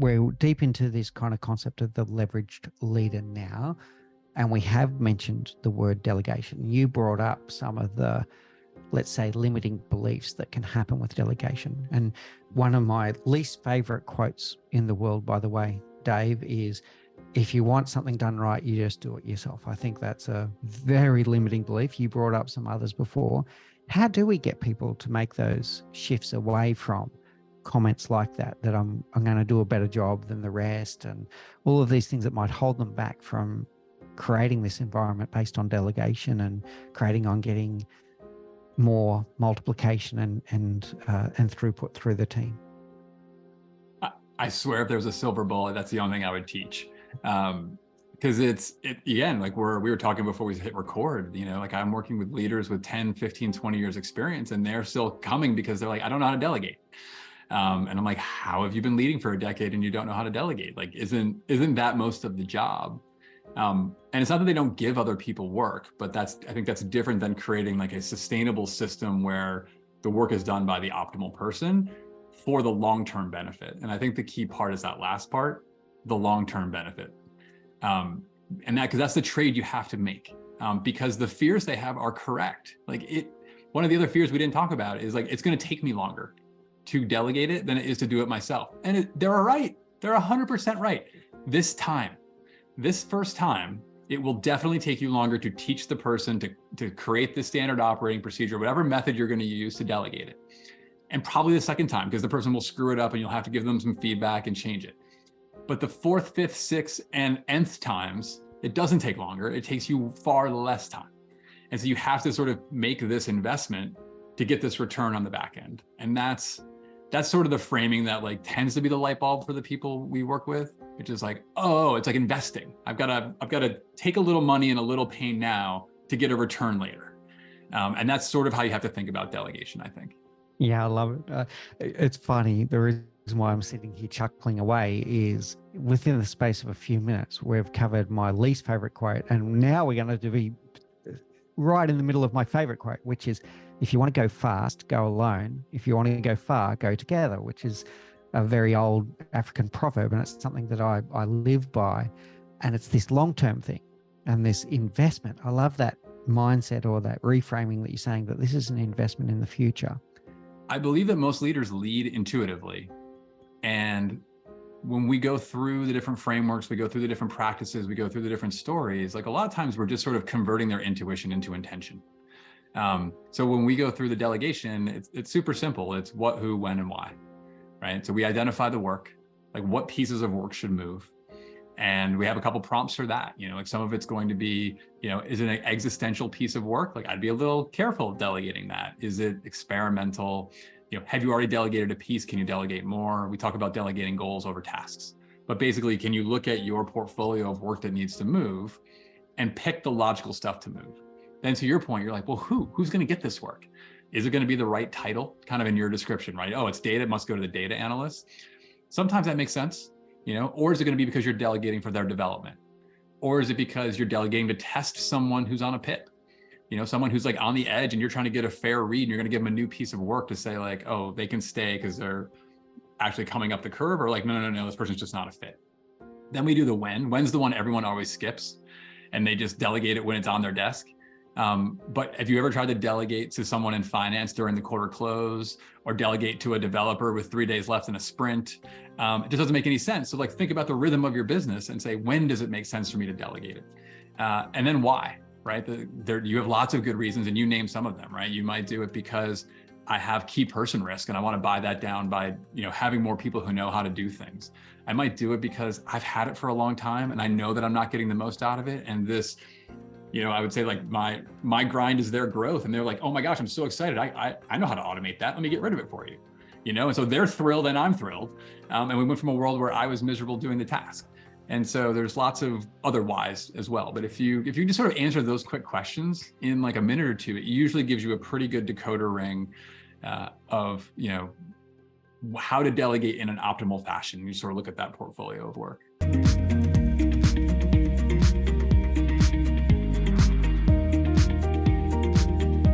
we're deep into this kind of concept of the leveraged leader now, and we have mentioned the word delegation. You brought up some of the, let's say, limiting beliefs that can happen with delegation. And one of my least favorite quotes in the world, by the way, Dave, is, if you want something done right, you just do it yourself. I think that's a very limiting belief. You brought up some others before. How do we get people to make those shifts away from comments like that I'm going to do a better job than the rest, and all of these things that might hold them back from creating this environment based on delegation and creating on getting more multiplication and throughput through the team? I swear if there was a silver bullet, that's the only thing I would teach. Because again, like we were talking before we hit record, like I'm working with leaders with 10, 15, 20 years experience, and they're still coming because they're like, I don't know how to delegate. And I'm like, how have you been leading for a decade and you don't know how to delegate? Like, isn't that most of the job? And it's not that they don't give other people work, but I think that's different than creating like a sustainable system where the work is done by the optimal person for the long-term benefit. And I think the key part is that last part, the long-term benefit. And because that's the trade you have to make, because the fears they have are correct. One of the other fears we didn't talk about is like, it's going to take me longer to delegate it than it is to do it myself. And they're right. They're 100% right. This first time, it will definitely take you longer to teach the person to create the standard operating procedure, whatever method you're going to use to delegate it. And probably the second time, because the person will screw it up and you'll have to give them some feedback and change it. But the fourth, fifth, sixth, and nth times, it doesn't take longer. It takes you far less time. And so you have to sort of make this investment to get this return on the back end. And that's sort of the framing that like tends to be the light bulb for the people we work with, which is like, oh, it's like investing. I've got to take a little money and a little pain now to get a return later. And that's sort of how you have to think about delegation, I think. Yeah, I love it. It's funny. The reason why I'm sitting here chuckling away is within the space of a few minutes, we've covered my least favorite quote. And now we're going to be right in the middle of my favorite quote, which is, if you want to go fast, go alone. If you want to go far, go together, which is a very old African proverb. And it's something that I live by. And it's this long-term thing and this investment. I love that mindset or that reframing that you're saying, that this is an investment in the future. I believe that most leaders lead intuitively. And when we go through the different frameworks, we go through the different practices, we go through the different stories, like a lot of times we're just sort of converting their intuition into intention. So when we go through the delegation, it's super simple. It's what, who, when, and why, right? So we identify the work, like what pieces of work should move. And we have a couple prompts for that. Like some of it's going to be, is it an existential piece of work? Like I'd be a little careful of delegating that. Is it experimental? Have you already delegated a piece? Can you delegate more? We talk about delegating goals over tasks. But basically, can you look at your portfolio of work that needs to move and pick the logical stuff to move? Then to your point, you're like, well, who's going to get this work? Is it going to be the right title, kind of in your description, right? Oh, it's data, it must go to the data analyst. Sometimes that makes sense, or is it going to be because you're delegating for their development? Or is it because you're delegating to test someone who's on a pip? Someone who's like on the edge and you're trying to get a fair read and you're going to give them a new piece of work to say like, oh, they can stay because they're actually coming up the curve, or like, no, this person's just not a fit. Then we do the when. When's the one everyone always skips and they just delegate it when it's on their desk. But have you ever tried to delegate to someone in finance during the quarter close, or delegate to a developer with 3 days left in a sprint? It just doesn't make any sense. So like think about the rhythm of your business and say, when does it make sense for me to delegate it? And then why, right? You have lots of good reasons and you name some of them, right? You might do it because I have key person risk and I want to buy that down by, having more people who know how to do things. I might do it because I've had it for a long time and I know that I'm not getting the most out of it. And this, I would say like my grind is their growth. And they're like, oh my gosh, I'm so excited. I know how to automate that. Let me get rid of it for you. And so they're thrilled and I'm thrilled. And we went from a world where I was miserable doing the task. And so there's lots of other whys as well. But if you just sort of answer those quick questions in like a minute or two, it usually gives you a pretty good decoder ring of, how to delegate in an optimal fashion. You sort of look at that portfolio of work.